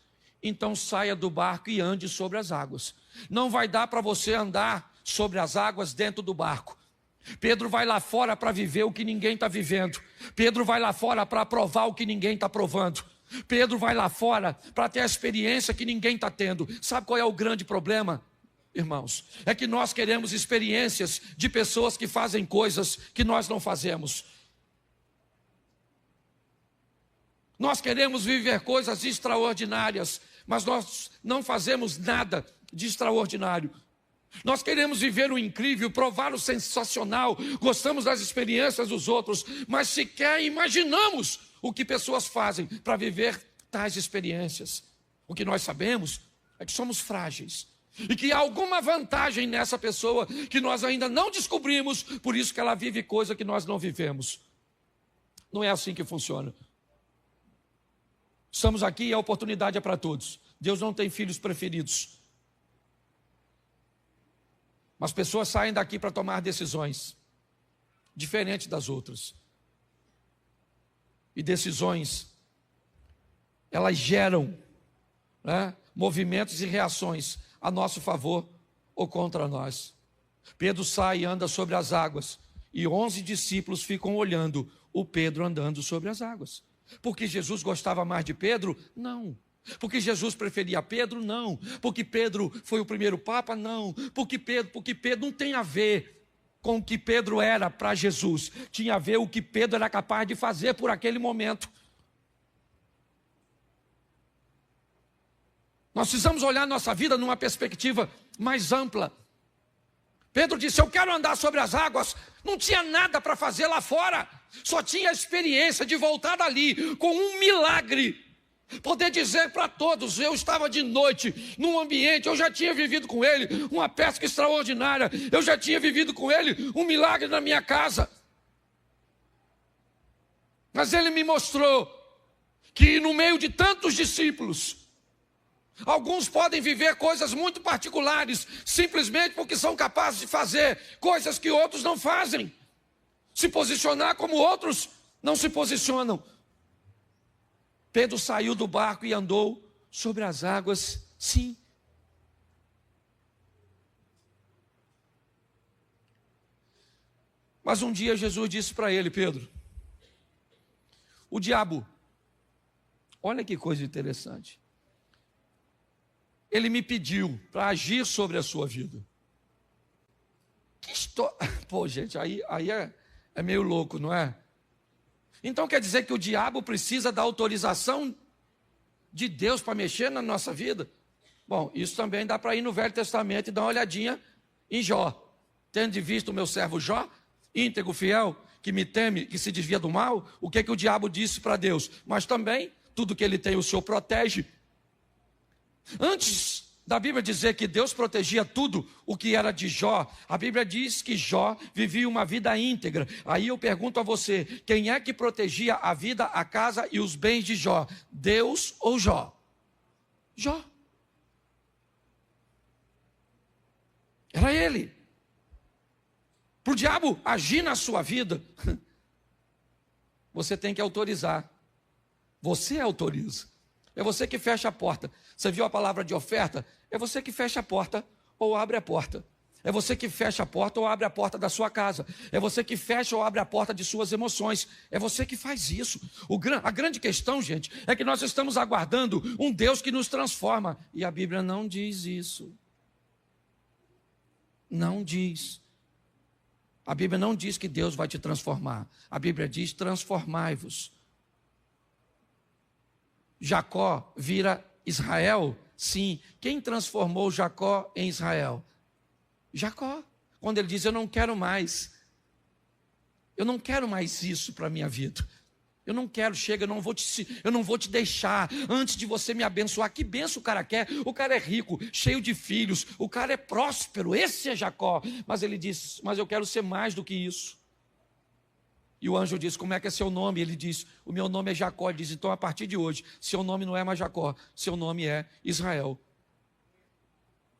então saia do barco e ande sobre as águas. Não vai dar para você andar sobre as águas dentro do barco. Pedro vai lá fora para viver o que ninguém está vivendo. Pedro vai lá fora para provar o que ninguém está provando. Pedro vai lá fora para ter a experiência que ninguém está tendo. Sabe qual é o grande problema, irmãos? É que nós queremos experiências de pessoas que fazem coisas que nós não fazemos. Nós queremos viver coisas extraordinárias, mas nós não fazemos nada de extraordinário. Nós queremos viver o incrível, provar o sensacional, gostamos das experiências dos outros, mas sequer imaginamos o que pessoas fazem para viver tais experiências. O que nós sabemos é que somos frágeis e que há alguma vantagem nessa pessoa que nós ainda não descobrimos, por isso que ela vive coisa que nós não vivemos. Não é assim que funciona. Estamos aqui e a oportunidade é para todos. Deus não tem filhos preferidos. Mas pessoas saem daqui para tomar decisões diferentes das outras. E decisões, elas geram, né, movimentos e reações a nosso favor ou contra nós. Pedro sai e anda sobre as águas. E 11 discípulos ficam olhando o Pedro andando sobre as águas. Porque Jesus gostava mais de Pedro? Não. Porque Jesus preferia Pedro? Não. Porque Pedro foi o primeiro papa? Não. Porque Pedro não tem a ver com o que Pedro era para Jesus. Tinha a ver o que Pedro era capaz de fazer por aquele momento. Nós precisamos olhar nossa vida numa perspectiva mais ampla. Pedro disse: eu quero andar sobre as águas. Não tinha nada para fazer lá fora. Só tinha a experiência de voltar dali com um milagre. Poder dizer para todos: eu estava de noite num ambiente, eu já tinha vivido com ele uma pesca extraordinária, eu já tinha vivido com ele um milagre na minha casa. Mas ele me mostrou que no meio de tantos discípulos, alguns podem viver coisas muito particulares, simplesmente porque são capazes de fazer coisas que outros não fazem, se posicionar como outros não se posicionam. Pedro saiu do barco e andou sobre as águas, sim. Mas um dia Jesus disse para ele: Pedro, o diabo, olha que coisa interessante, ele me pediu para agir sobre a sua vida. Pô, gente, aí é meio louco, não é? Então quer dizer que o diabo precisa da autorização de Deus para mexer na nossa vida? Bom, isso também dá para ir no Velho Testamento e dar uma olhadinha em Jó. Tendo visto o meu servo Jó, íntegro, fiel, que me teme, que se desvia do mal, o que o diabo disse para Deus? Mas também, tudo que ele tem o Senhor protege. Antes da Bíblia dizer que Deus protegia tudo o que era de Jó, a Bíblia diz que Jó vivia uma vida íntegra. Aí eu pergunto a você, quem é que protegia a vida, a casa e os bens de Jó? Deus ou Jó? Jó. Era ele. Para o diabo agir na sua vida, você tem que autorizar. Você autoriza. É você que fecha a porta. Você viu a palavra de oferta? É você que fecha a porta ou abre a porta. É você que fecha a porta ou abre a porta da sua casa. É você que fecha ou abre a porta de suas emoções. É você que faz isso. A grande questão, gente, é que nós estamos aguardando um Deus que nos transforma. E a Bíblia não diz isso. Não diz. A Bíblia não diz que Deus vai te transformar. A Bíblia diz: transformai-vos. Jacó vira Israel? Sim. Quem transformou Jacó em Israel? Jacó. Quando ele diz: eu não quero mais isso para a minha vida. Eu não quero, chega, eu não vou te deixar antes de você me abençoar. Que benção o cara quer? O cara é rico, cheio de filhos, o cara é próspero, esse é Jacó. Mas ele diz: mas eu quero ser mais do que isso. E o anjo diz: como é que é seu nome? Ele diz: o meu nome é Jacó. Ele diz: então a partir de hoje, seu nome não é mais Jacó, seu nome é Israel.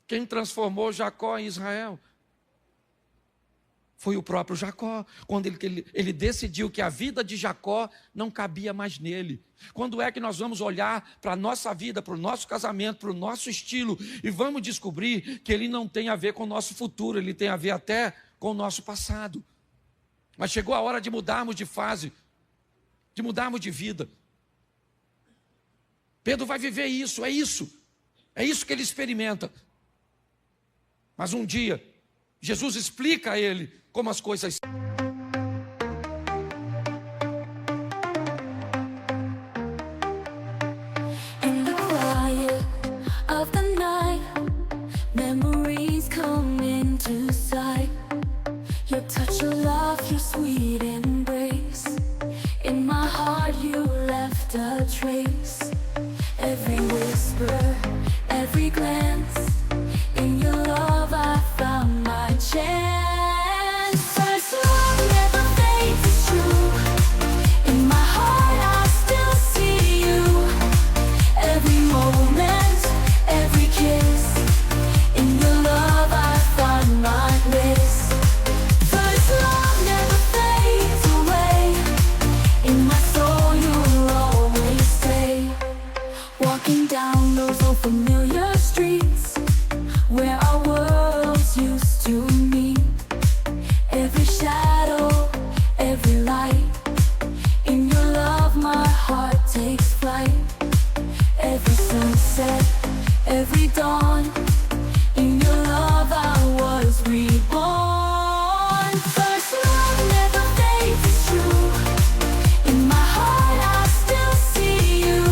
Quem transformou Jacó em Israel foi o próprio Jacó, quando ele decidiu que a vida de Jacó não cabia mais nele. Quando é que nós vamos olhar para a nossa vida, para o nosso casamento, para o nosso estilo, e vamos descobrir que ele não tem a ver com o nosso futuro, ele tem a ver até com o nosso passado. Mas chegou a hora de mudarmos de fase, de mudarmos de vida. Pedro vai viver isso, é isso que ele experimenta. Mas um dia, Jesus explica a ele como as coisas são. In the quiet of the night, memories come into sight. Your touch, your love, your sweet embrace. In my heart you left a trace. Every whisper, every glance, in your love I found my chance. First love never fades, it's true. In my heart I still see you. Every moment, every kiss, in your love I find my bliss. First love never fades away. In my soul you'll always stay. Walking down those old familiar streets where our worlds used to meet. Every shadow, every light, in your love my heart takes flight. Every sunset, every dawn, in your love I was reborn. First love never fades, it's true. In my heart I still see you.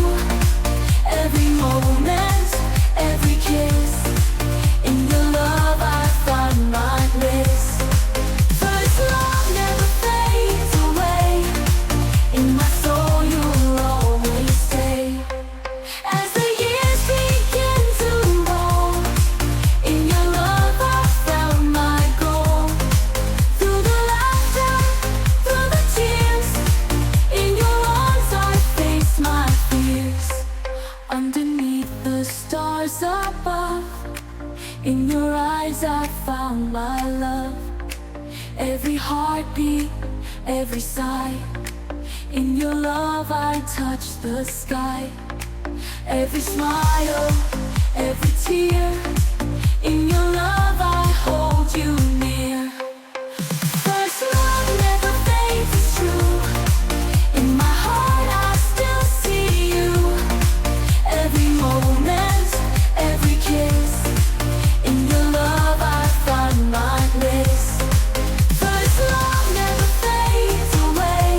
Every moment, every kiss, in your love I find my bliss. First love never fades away. In my soul you'll always stay. As the years begin to roll, in your love I found my goal. Through the laughter, through the tears, in your arms I face my fears. Underneath the stars above, in your eyes I found my love. Every heartbeat, every sigh, in your love I touch the sky. Every smile, every tear, in your love I hold you near. First love never fades, it's true. In my heart I still see you. Every moment, every kiss, in your love I find my bliss. First love never fades away.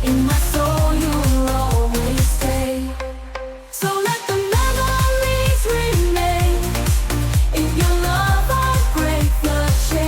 In my soul you'll always stay. So let the memories remain. In your love I break the chain.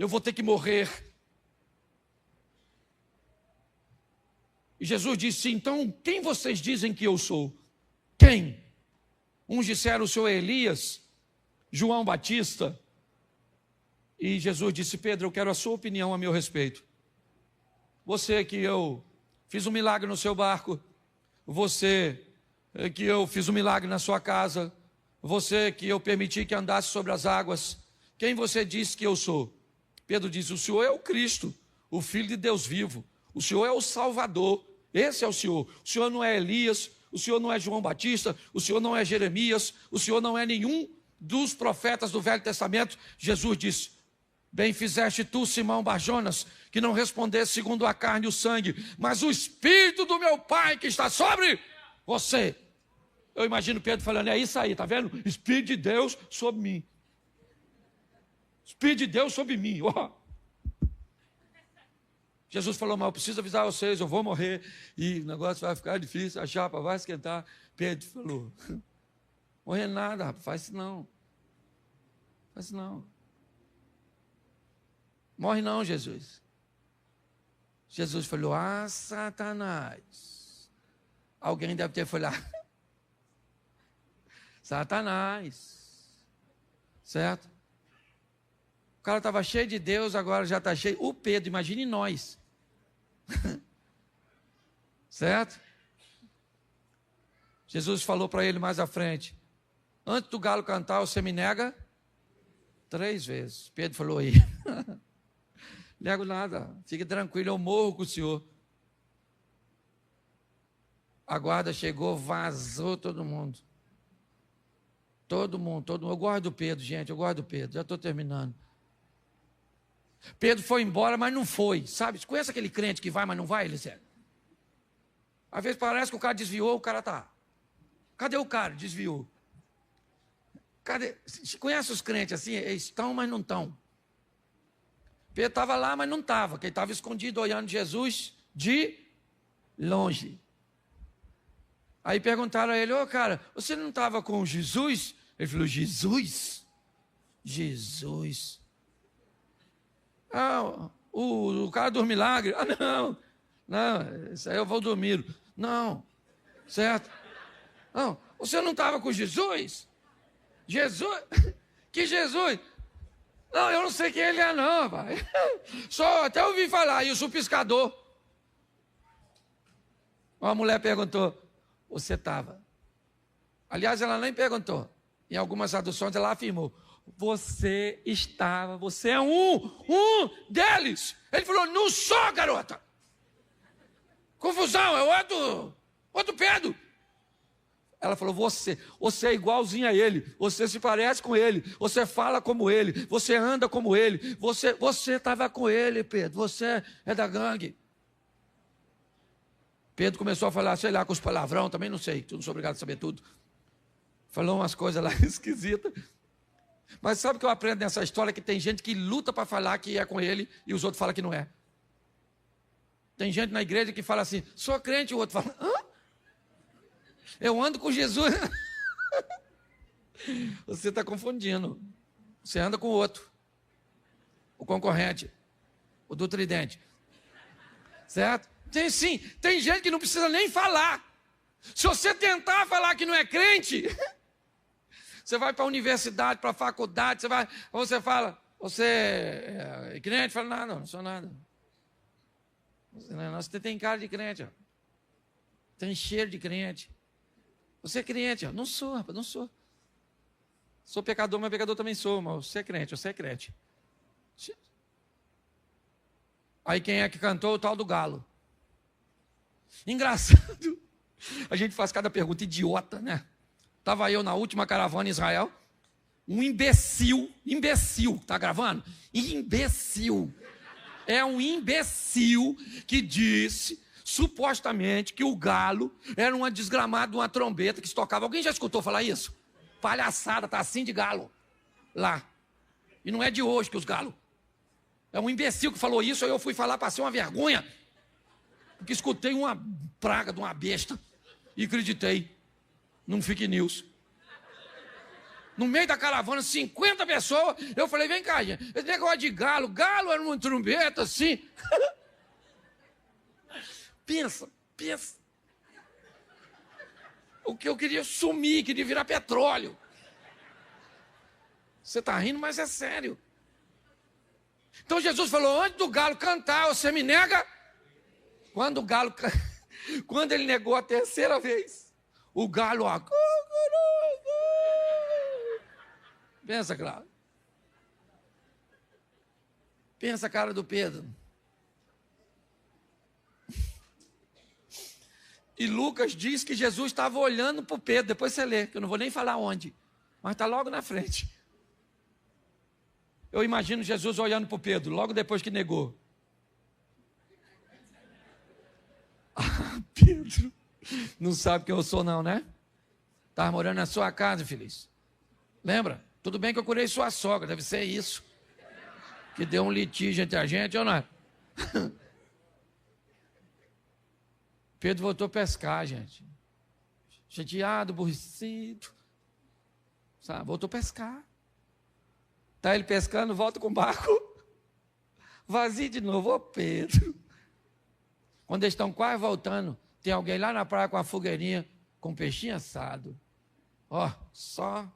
eu vou ter que morrer. E Jesus disse, então, quem vocês dizem que eu sou? Quem? Uns disseram, o senhor é Elias, João Batista. E Jesus disse, Pedro, eu quero a sua opinião a meu respeito. Você que eu fiz um milagre no seu barco, você que eu fiz um milagre na sua casa, você que eu permiti que andasse sobre as águas, quem você diz que eu sou? Pedro disse, o Senhor é o Cristo, o Filho de Deus vivo, o Senhor é o Salvador, esse é o Senhor não é Elias, o Senhor não é João Batista, o Senhor não é Jeremias, o Senhor não é nenhum dos profetas do Velho Testamento. Jesus disse, bem fizeste tu, Simão Barjonas, que não respondesse segundo a carne e o sangue, mas o Espírito do meu Pai que está sobre você. Eu imagino Pedro falando, é isso aí, tá vendo? Espírito de Deus sobre mim. Espírito de Deus sobre mim. Oh. Jesus falou, mas eu preciso avisar vocês, eu vou morrer e o negócio vai ficar difícil, a chapa vai esquentar. Pedro falou, morrer nada, rapaz, faz isso não. Faz isso não. Morre não, Jesus. Jesus falou, Satanás. Alguém deve ter falado, Satanás. Certo? O cara estava cheio de Deus, agora já está cheio. O Pedro, imagine nós. Certo? Jesus falou para ele mais à frente, antes do galo cantar, você me nega 3 vezes. Pedro falou aí, nego nada, fique tranquilo, eu morro com o senhor. A guarda chegou, vazou todo mundo. Todo mundo. Eu gosto do Pedro, gente, eu gosto do Pedro, já estou terminando. Pedro foi embora, mas não foi, sabe? Você conhece aquele crente que vai, mas não vai, Eliseu? Às vezes parece que o cara desviou, o cara tá. Cadê o cara? Desviou. Cadê? Você conhece os crentes assim? Eles estão, mas não estão. Pedro estava lá, mas não estava, porque ele estava escondido olhando Jesus de longe. Aí perguntaram a ele, ô cara, você não estava com Jesus? Ele falou, Jesus? Jesus. Ah, o cara dos milagres. Ah, não, isso aí eu vou dormir. Não, certo? Não, você não estava com Jesus? Jesus? Que Jesus? Não, eu não sei quem ele é não, pai. Só até ouvi falar, e o chupiscador. Uma mulher perguntou, você estava? Aliás, ela nem perguntou. Em algumas traduções ela afirmou, você estava, você é um deles. Ele falou, não sou, garota. Confusão, é outro Pedro. Ela falou, você é igualzinho a ele, você se parece com ele, você fala como ele, você anda como ele, você estava com ele, Pedro, você é da gangue. Pedro começou a falar, sei lá, com os palavrão, também não sei, não sou obrigado a saber tudo. Falou umas coisas lá esquisitas. Mas sabe o que eu aprendo nessa história? Que tem gente que luta para falar que é com ele e os outros falam que não é. Tem gente na igreja que fala assim, sou crente, e o outro fala, hã? Eu ando com Jesus. Você está confundindo. Você anda com o outro. O concorrente. O do tridente. Certo? Tem gente que não precisa nem falar. Se você tentar falar que não é crente, você vai para a universidade, para a faculdade, você fala, você é crente? Fala, não sou nada. Você tem cara de crente, ó. Tem cheiro de crente. Você é crente, ó. Não sou, rapaz, não sou. Sou pecador, mas pecador também sou, mas você é crente. Aí quem é que cantou? O tal do galo. Engraçado. A gente faz cada pergunta idiota, né? Estava eu na última caravana em Israel. Um imbecil, tá gravando? Imbecil. É um imbecil que disse, supostamente, que o galo era uma desgramada de uma trombeta que se tocava. Alguém já escutou falar isso? Palhaçada, tá assim de galo lá. E não é de hoje que os galos. É um imbecil que falou isso, aí eu fui falar, passei uma vergonha. Porque escutei uma praga de uma besta e acreditei num fake news. no meio da caravana, 50 pessoas. Eu falei, vem cá, gente, esse negócio de galo era uma trombeta assim. Pensa. O que eu queria sumir, queria virar petróleo. Você está rindo, mas é sério. Então Jesus falou, antes do galo cantar, você me nega? Quando ele negou a terceira vez, o galo, ó, pensa, claro. Pensa a cara do Pedro. E Lucas diz que Jesus estava olhando para o Pedro. Depois você lê, que eu não vou nem falar onde. Mas está logo na frente. Eu imagino Jesus olhando para o Pedro, logo depois que negou. Ah, Pedro, não sabe quem eu sou não, né? Estava morando na sua casa, infeliz. Lembra? Tudo bem que eu curei sua sogra, deve ser isso. Que deu um litígio entre a gente, ou não é? Pedro voltou a pescar, gente. Chateado, aborrecido. Sabe? Voltou a pescar. Está ele pescando, volta com o barco. Vazio de novo. Ô Pedro. Quando eles estão quase voltando, tem alguém lá na praia com a fogueirinha, com peixinho assado. Ó, só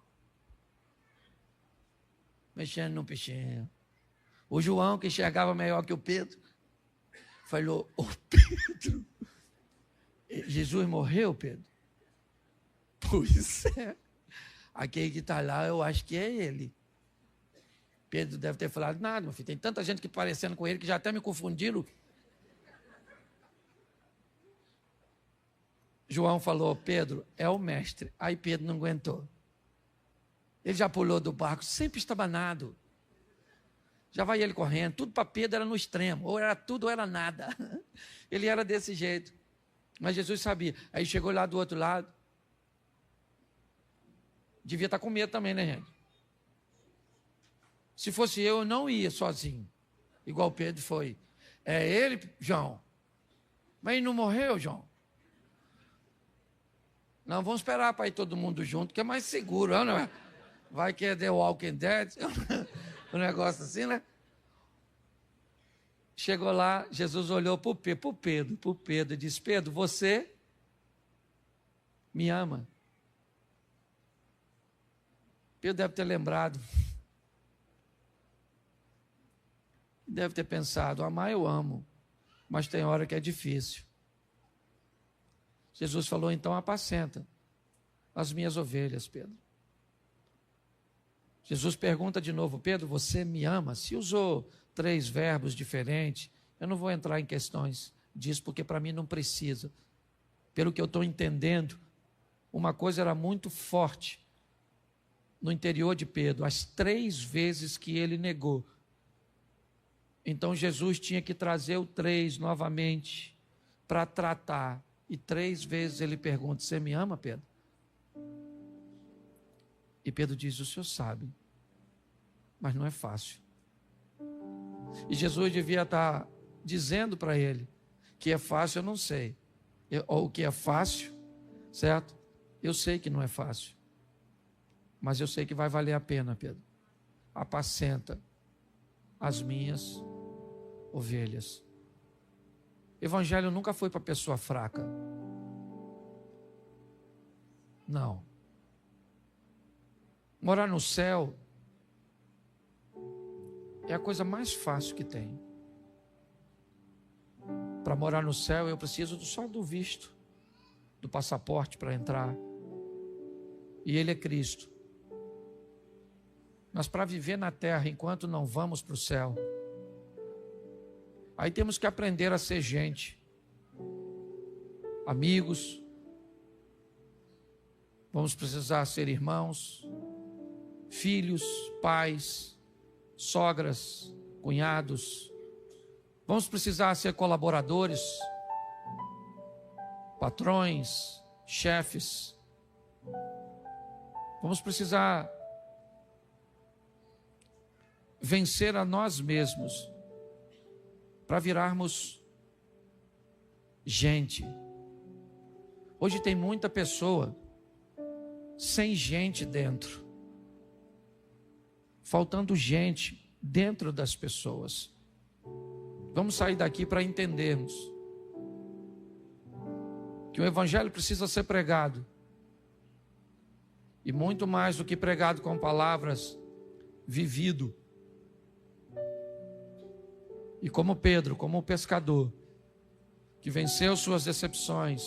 mexendo no peixinho. O João, que enxergava melhor que o Pedro, falou, ô Pedro, Jesus morreu, Pedro? Pois é. Aquele que está lá, eu acho que é ele. Pedro deve ter falado, nada, meu filho, tem tanta gente que parecendo com ele que já até me confundiram. João falou, Pedro, é o mestre. Aí Pedro não aguentou. Ele já pulou do barco, sempre estabanado. Já vai ele correndo, tudo para Pedro era no extremo, ou era tudo ou era nada. Ele era desse jeito. Mas Jesus sabia. Aí chegou lá do outro lado. Devia estar com medo também, né, gente? Se fosse eu não ia sozinho. Igual Pedro foi. É ele, João. Mas ele não morreu, João? Não, vamos esperar para ir todo mundo junto, que é mais seguro, não é? Vai que é The Walking Dead, um negócio assim, né? Chegou lá, Jesus olhou para o Pedro, e disse, Pedro, você me ama? Pedro deve ter lembrado. Deve ter pensado, amar eu amo, mas tem hora que é difícil. Jesus falou, então apacenta as minhas ovelhas, Pedro. Jesus pergunta de novo, Pedro, você me ama? Se usou 3 verbos diferentes, eu não vou entrar em questões disso, porque para mim não precisa. Pelo que eu estou entendendo, uma coisa era muito forte no interior de Pedro, as 3 vezes que ele negou. Então Jesus tinha que trazer o 3 novamente para tratar. E 3 vezes ele pergunta, você me ama, Pedro? E Pedro diz, o senhor sabe, mas não é fácil. E Jesus devia estar dizendo para ele, que é fácil eu não sei. Ou o que é fácil, certo? Eu sei que não é fácil. Mas eu sei que vai valer a pena, Pedro. Apacenta as minhas ovelhas. Evangelho nunca foi para pessoa fraca. Não. Morar no céu é a coisa mais fácil que tem. Para morar no céu eu preciso só do visto, do passaporte para entrar. E Ele é Cristo. Mas para viver na terra enquanto não vamos para o céu, aí temos que aprender a ser gente, amigos, vamos precisar ser irmãos, filhos, pais, sogras, cunhados, vamos precisar ser colaboradores, patrões, chefes, vamos precisar vencer a nós mesmos, para virarmos gente. Hoje tem muita pessoa sem gente dentro. faltando gente dentro das pessoas. Vamos sair daqui para entendermos que o evangelho precisa ser pregado. E muito mais do que pregado com palavras, vivido. E como Pedro, como o pescador, que venceu suas decepções,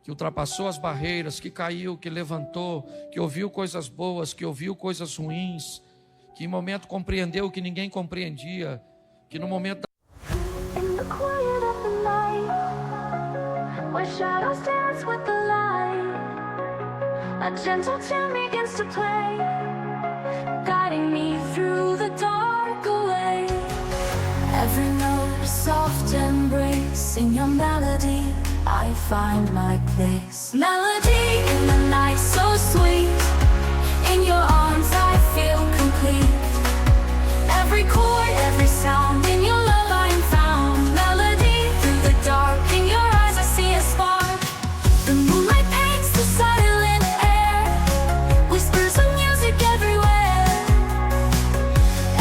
que ultrapassou as barreiras, que caiu, que levantou, que ouviu coisas boas, que ouviu coisas ruins, que em momento compreendeu o que ninguém compreendia, que no momento In the quiet of the night, where shadows dance with the light, a gentle tune begins to play, guiding me through the dark away. Every note a soft embrace, in your melody I find my place. Melody in the night so sweet, in your arms I feel complete. Every chord, every sound, in your love I am found. Melody through the dark, in your eyes I see a spark. The moonlight paints the silent air, whispers of music everywhere.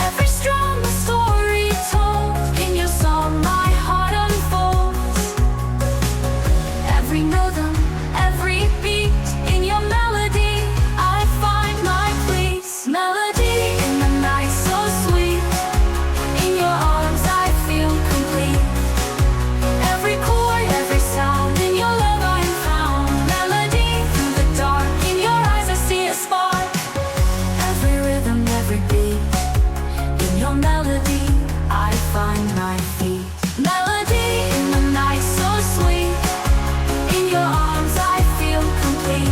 Every strum a story told, in your song my heart unfolds. Every rhythm, every beat, in your melody I find my place. Melody in the night so sweet, in your arms I feel complete. Every chord, every sound, in your love I am found. Melody through the dark, in your eyes I see a spark. Every rhythm, every beat, in your melody I find my feet. Melody in the night so sweet, in your arms I feel complete.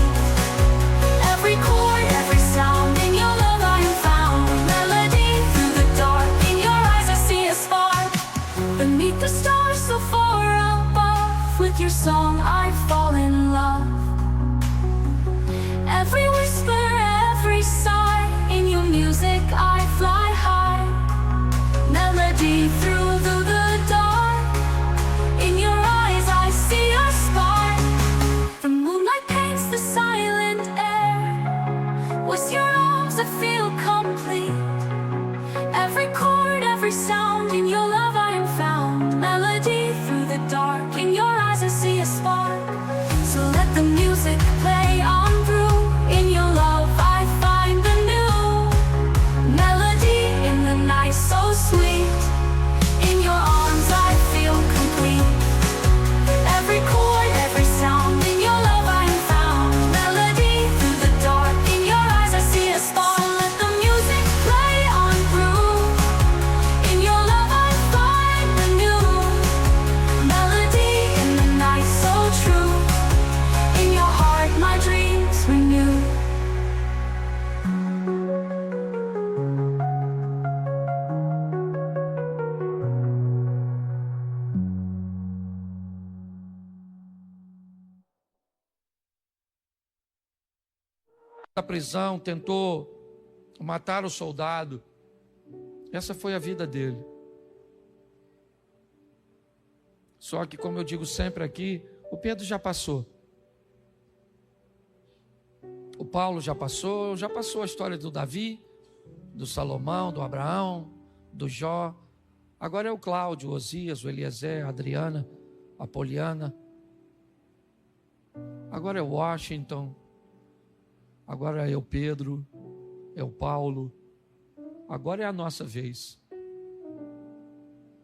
Every chord, every sound, in your love I am found. Melody through the dark, in your eyes I see a spark. Beneath the stars so far above, with your song I fall in love. Every whisper, every sigh, in your music I fly high. Melody through the dark, in your eyes I see a spark. The moonlight paints the silent air, with your arms I feel complete. Every chord, every sound, in your love I am found. Melody through the dark, in your eyes I see a spark. So let the music play on through, in your love I find the new. Melody in the night so sweet, in your arms I feel complete. Every chord, every sound, in your love I am found. Melody through the dark, in your eyes I see a spark. So let the music play on through, in your love I find the new. Melody in the night so true, in your heart my dreams renew. da prisão tentou matar o soldado. Essa foi a vida dele. Só que, como eu digo sempre aqui, o Pedro já passou. O Paulo já passou a história do Davi, do Salomão, do Abraão, do Jó. Agora é o Cláudio, o Osias, o Eliezer, a Adriana, a Poliana. Agora é o Washington. Agora é o Pedro, é o Paulo. Agora é a nossa vez.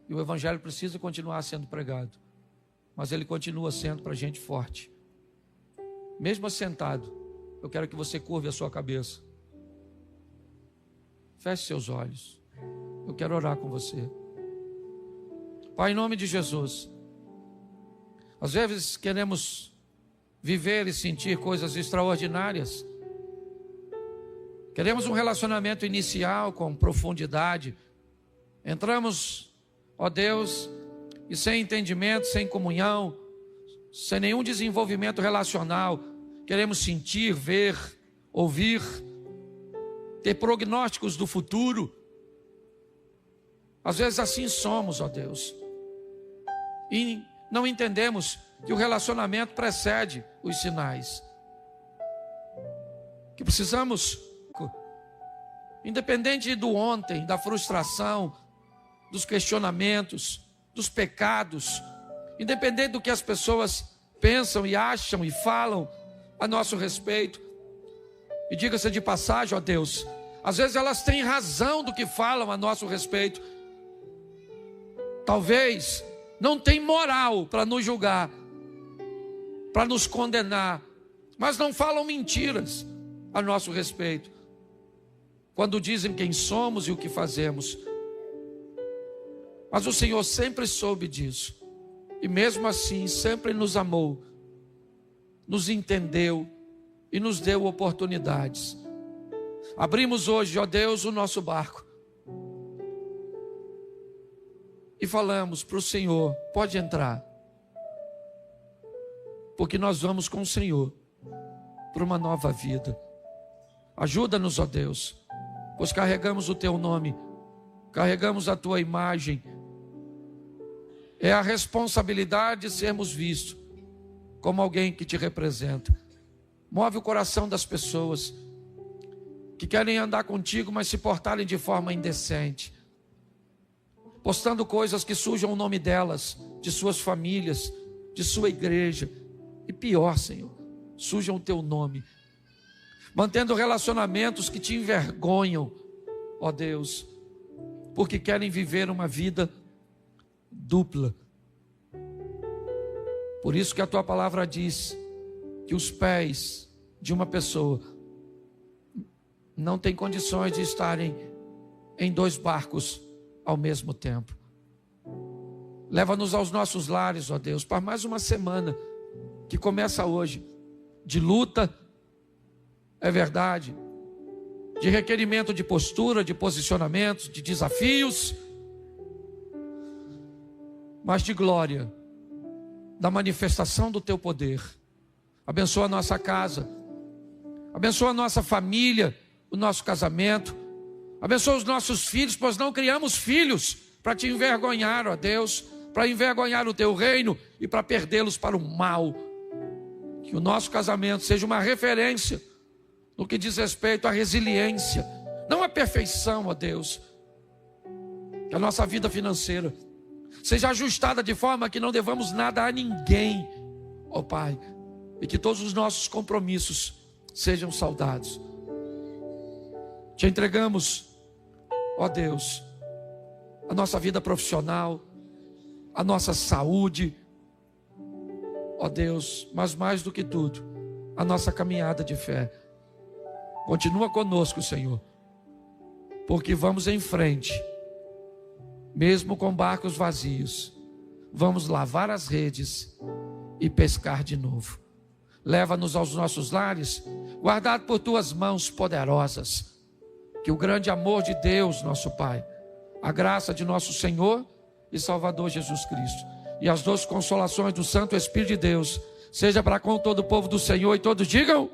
E o evangelho precisa continuar sendo pregado. Mas ele continua sendo para gente forte. Mesmo assentado, eu quero que você curve a sua cabeça. Feche seus olhos. Eu quero orar com você. Pai, em nome de Jesus. Às vezes queremos viver e sentir coisas extraordinárias. Queremos um relacionamento inicial com profundidade. Entramos, ó Deus, e sem entendimento, sem comunhão, sem nenhum desenvolvimento relacional, queremos sentir, ver, ouvir, ter prognósticos do futuro. Às vezes assim somos, ó Deus, e não entendemos que o relacionamento precede os sinais, que precisamos independente do ontem, da frustração, dos questionamentos, dos pecados, independente do que as pessoas pensam e acham e falam a nosso respeito. E diga-se de passagem, ó Deus, às vezes elas têm razão do que falam a nosso respeito. Talvez não tem moral para nos julgar, para nos condenar, mas não falam mentiras a nosso respeito, quando dizem quem somos e o que fazemos. Mas o Senhor sempre soube disso, e mesmo assim sempre nos amou, nos entendeu e nos deu oportunidades. Abrimos hoje, ó Deus, o nosso barco e falamos para o Senhor: pode entrar, porque nós vamos com o Senhor para uma nova vida. Ajuda-nos, ó Deus, pois carregamos o Teu nome, carregamos a Tua imagem. É a responsabilidade de sermos vistos como alguém que Te representa. Move o coração das pessoas que querem andar contigo, mas se portarem de forma indecente, postando coisas que sujam o nome delas, de suas famílias, de sua igreja, e pior, Senhor, sujam o Teu nome, mantendo relacionamentos que Te envergonham, ó Deus, porque querem viver uma vida dupla. Por isso que a Tua palavra diz que os pés de uma pessoa não têm condições de estarem em 2 barcos ao mesmo tempo. Leva-nos aos nossos lares, ó Deus, para mais uma semana que começa hoje, de luta, é verdade, de requerimento de postura, de posicionamentos, de desafios, mas de glória, da manifestação do Teu poder. Abençoa a nossa casa, abençoa a nossa família, o nosso casamento, abençoa os nossos filhos, pois não criamos filhos para Te envergonhar, ó Deus, para envergonhar o Teu reino e para perdê-los para o mal. Que o nosso casamento seja uma referência no que diz respeito à resiliência, não à perfeição, ó Deus. Que a nossa vida financeira seja ajustada de forma que não devamos nada a ninguém, ó Pai, e que todos os nossos compromissos sejam saudados. Te entregamos, ó Deus, a nossa vida profissional, a nossa saúde, ó Deus, mas mais do que tudo, a nossa caminhada de fé. Continua conosco, Senhor, porque vamos em frente, mesmo com barcos vazios, vamos lavar as redes e pescar de novo. Leva-nos aos nossos lares, guardado por Tuas mãos poderosas. Que o grande amor de Deus, nosso Pai, a graça de nosso Senhor e Salvador Jesus Cristo e as doces consolações do Santo Espírito de Deus, seja para com todo o povo do Senhor, e todos digam...